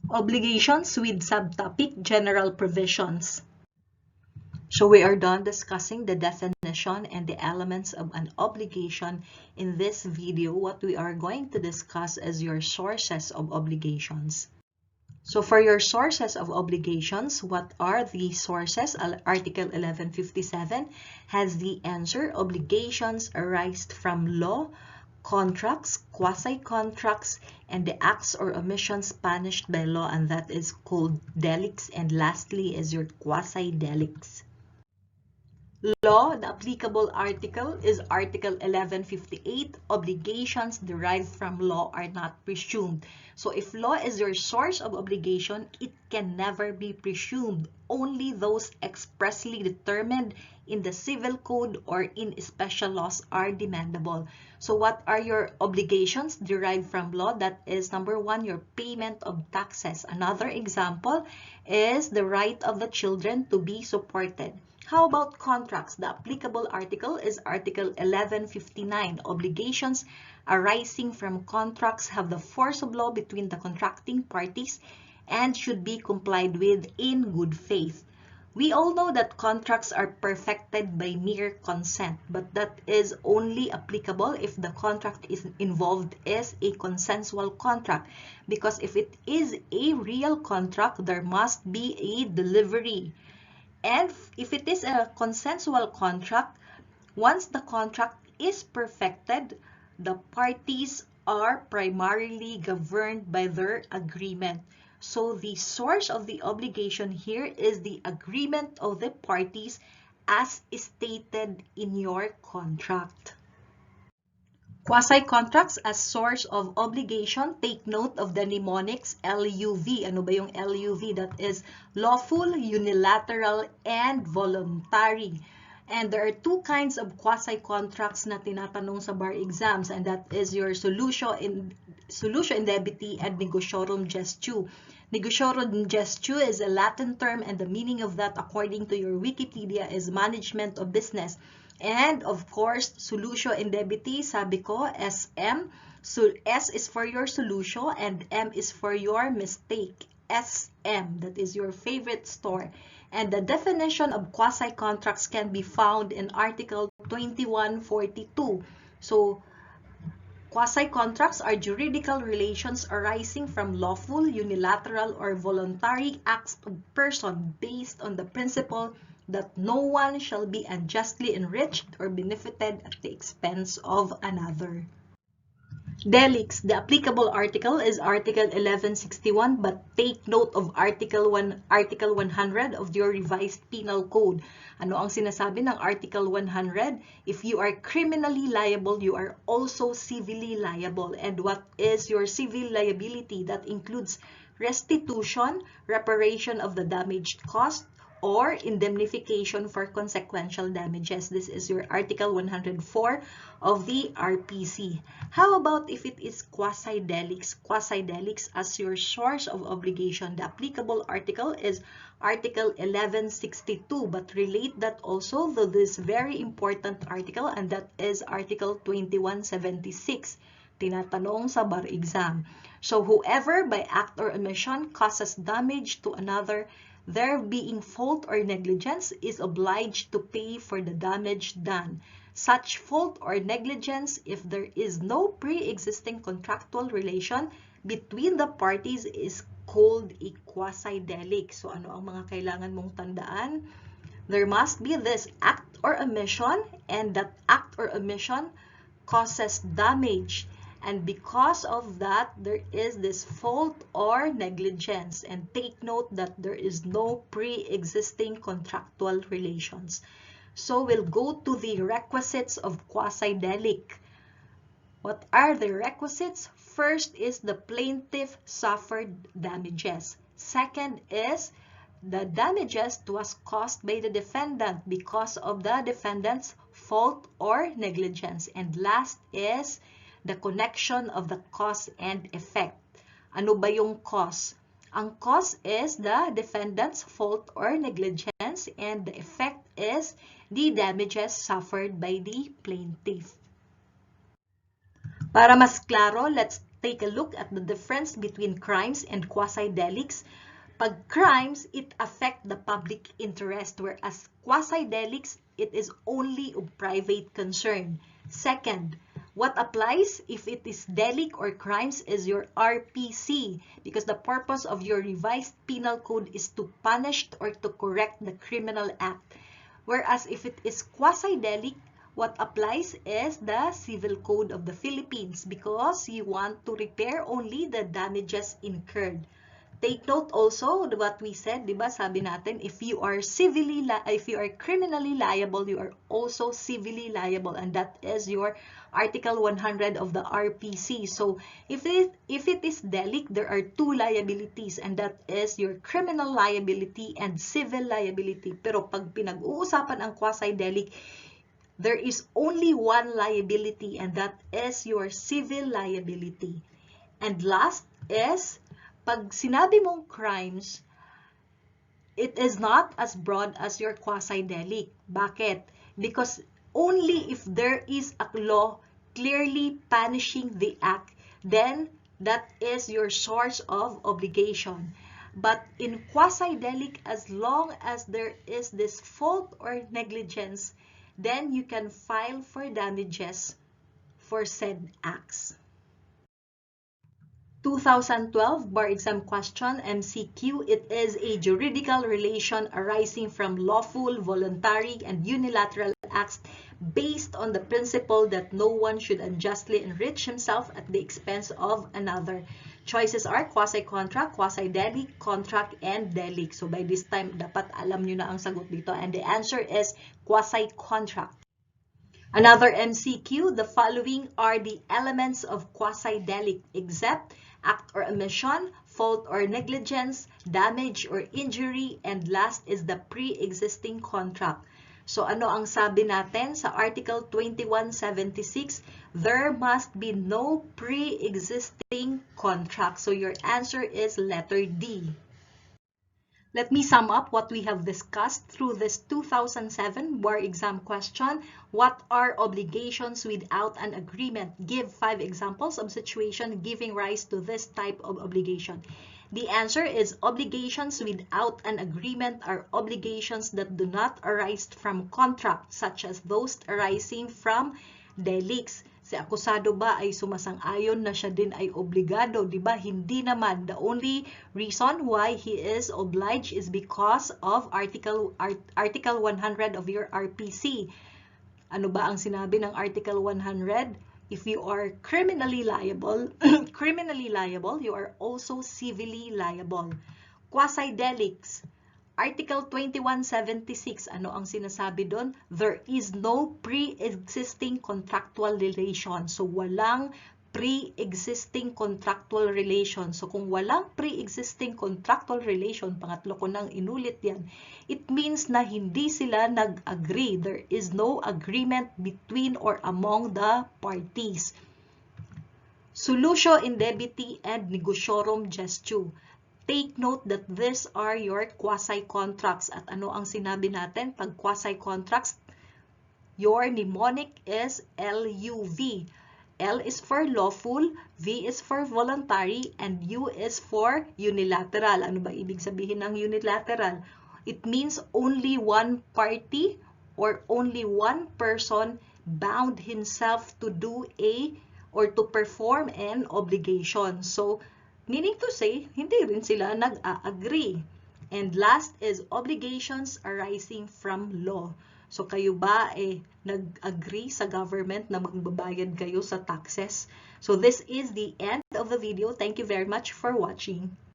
Obligations with subtopic general provisions. So we are done discussing the definition and the elements of an obligation. In this video, what we are going to discuss is your sources of obligations. So for your sources of obligations, what are the sources? Article 1157 has the answer. Obligations arise from law, contracts, quasi-contracts, and the acts or omissions punished by law, and that is called delicts. And lastly is your quasi-delicts. Law, the applicable article is Article 1158. Obligations derived from law are not presumed. So if law is your source of obligation, it can never be presumed. Only those expressly determined in the civil code or in special laws are demandable. So what are your obligations derived from law? That is number one, your payment of taxes. Another example is the right of the children to be supported. How about contracts? The applicable article is Article 1159. Obligations arising from contracts have the force of law between the contracting parties and should be complied with in good faith. We all know that contracts are perfected by mere consent, but that is only applicable if the contract involved is a consensual contract. Because if it is a real contract, there must be a delivery. And if it is a consensual contract, once the contract is perfected, the parties are primarily governed by their agreement. So the source of the obligation here is the agreement of the parties as stated in your contract. Quasi-contracts as source of obligation, take note of the mnemonics LUV. Ano ba yung LUV? That is lawful, unilateral, and voluntary. And there are two kinds of quasi-contracts na tinatanong sa bar exams, and that is your solution indebiti and negotiorum gestio. Negotiorum gestio is a Latin term, and the meaning of that, according to your Wikipedia, is management of business. And of course, solution indebiti, sabi ko, SM. So S is for your solution and M is for your mistake. SM, that is your favorite store. And the definition of quasi-contracts can be found in Article 2142. So quasi-contracts are juridical relations arising from lawful, unilateral, or voluntary acts of person based on the principle that no one shall be unjustly enriched or benefited at the expense of another. Delicts. The applicable article is Article 1161, but take note of Article 100 of your revised penal code. Ano ang sinasabi ng Article 100? If you are criminally liable, you are also civilly liable. And what is your civil liability? That includes restitution, reparation of the damaged cost, or indemnification for consequential damages. This is your Article 104 of the RPC. How about if it is quasi-delicts? Quasi-delicts as your source of obligation. The applicable article is Article 1162, but relate that also to this very important article, and that is Article 2176. Tinatanong sa bar exam. So whoever by act or omission causes damage to another, there being fault or negligence, is obliged to pay for the damage done. Such fault or negligence, if there is no pre-existing contractual relation between the parties, is called a quasi-delict. So ano ang mga kailangan mong tandaan? There must be this act or omission, and that act or omission causes damage. And because of that, there is this fault or negligence. And take note that there is no pre-existing contractual relations. So we'll go to the requisites of quasi-delict. What are the requisites? First is the plaintiff suffered damages. Second is the damages was caused by the defendant because of the defendant's fault or negligence. And last is the connection of the cause and effect. Ano ba yung cause? Ang cause is the defendant's fault or negligence, and the effect is the damages suffered by the plaintiff. Para mas klaro, let's take a look at the difference between crimes and quasi-delicts. Pag crimes, it affect the public interest, whereas quasi-delicts, it is only of private concern. Second, what applies if it is delict or crimes is your RPC, because the purpose of your revised penal code is to punish or to correct the criminal act. Whereas if it is quasi-delict, what applies is the Civil Code of the Philippines, because you want to repair only the damages incurred. Take note also what we said, di ba? Sabi natin, if you are criminally liable, you are also civilly liable, and that is your Article 100 of the RPC. So, if it is delict, there are two liabilities, and that is your criminal liability and civil liability. Pero pag pinag-uusapan ang quasi-delict, there is only one liability, and that is your civil liability. And last is, pag sinabi mong crimes, it is not as broad as your quasi-delict. Bakit? Because only if there is a law clearly punishing the act, then that is your source of obligation. But in quasi-delict, as long as there is this fault or negligence, then you can file for damages for said acts. 2012 bar exam question MCQ. It is a juridical relation arising from lawful, voluntary, and unilateral acts based on the principle that no one should unjustly enrich himself at the expense of another. Choices are quasi-contract, quasi-delict, contract, and delict. So by this time, dapat alam nyo na ang sagot dito. And the answer is quasi-contract. Another MCQ, the following are the elements of quasi-delict: except, act or omission, fault or negligence, damage or injury, and last is the pre-existing contract. So ano ang sabi natin sa Article 2176? There must be no pre-existing contract. So your answer is letter D. Let me sum up what we have discussed through this 2007 bar exam question. What are obligations without an agreement? Give 5 examples of situation giving rise to this type of obligation. The answer is obligations without an agreement are obligations that do not arise from contract, such as those arising from delicts. Si akusado ba ay sumasang-ayon na siya din ay obligado, di ba? Hindi naman. The only reason why he is obliged is because of Article 100 of your RPC. Ano ba ang sinabi ng Article 100? If you are criminally liable, you are also civilly liable. Quasi-delicts. Article 2176, ano ang sinasabi doon? There is no pre-existing contractual relation. So, walang pre-existing contractual relation. So, kung walang pre-existing contractual relation, pangatlo ko nang inulit yan, it means na hindi sila nag-agree. There is no agreement between or among the parties. Solutio indebiti and negotiorum gestio. Take note that these are your quasi-contracts. At ano ang sinabi natin? Pag quasi-contracts, your mnemonic is LUV. L is for lawful, V is for voluntary, and U is for unilateral. Ano ba ibig sabihin ng unilateral? It means only one party or only one person bound himself to do or to perform an obligation. So, meaning to say, hindi rin sila nag-agree. And last is obligations arising from law. So kayo ba nag-agree sa government na magbabayad kayo sa taxes? So this is the end of the video. Thank you very much for watching.